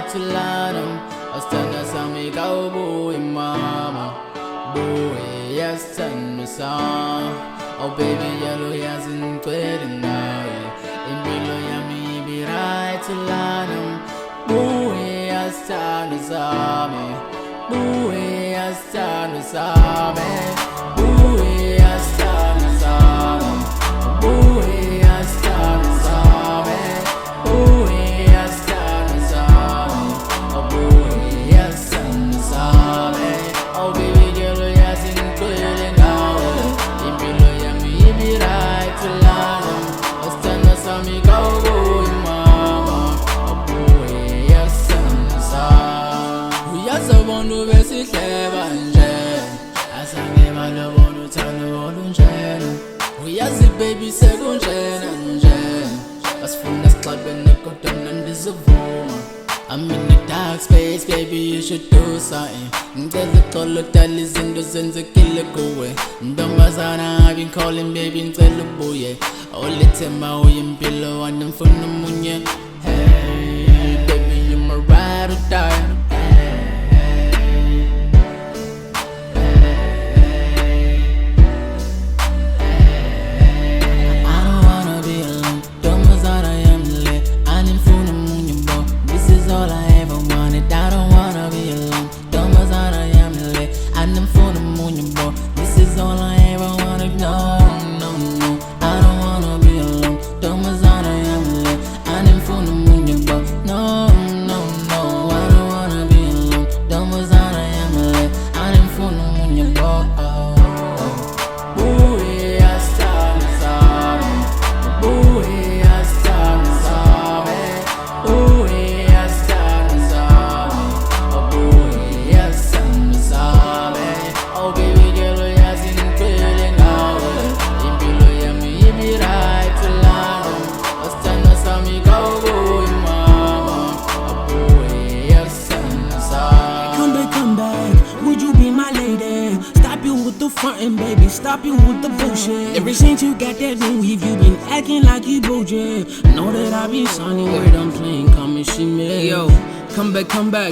Tulanum, Astana Sami Gaubu Mama, Boy, yes, and the song. Oh, baby, yellow hasn't quitting now. In below Yami, be right to Lanum, Boy, yes, and the Sami, Boy, yes, and the Sami, Boy, yes, and the Sami, Boy, yes, and the Sami, Boy. Baby, second gen, as from the club and I got down and this a woman. I'm in the dark space, baby, you should do something. Tell the color, tell is in the sense of kill a go away. Domazana, I've been calling, baby, tell the boy. All the time, I am pillow and I'm from the moon. Hey, baby, you're my ride or die. Frontin', baby, stop you with the bullshit. Ever since you got that new weave, you been acting like you bougie. Know that I be sunny where I'm playing, come and see me. Hey, yo, come back,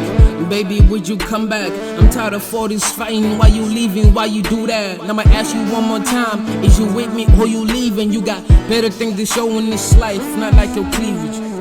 baby, would you come back? I'm tired of 40s fighting, why you leaving, why you do that? Now I'ma ask you one more time, is you with me or you leaving? You got better things to show in this life, not like your cleavage.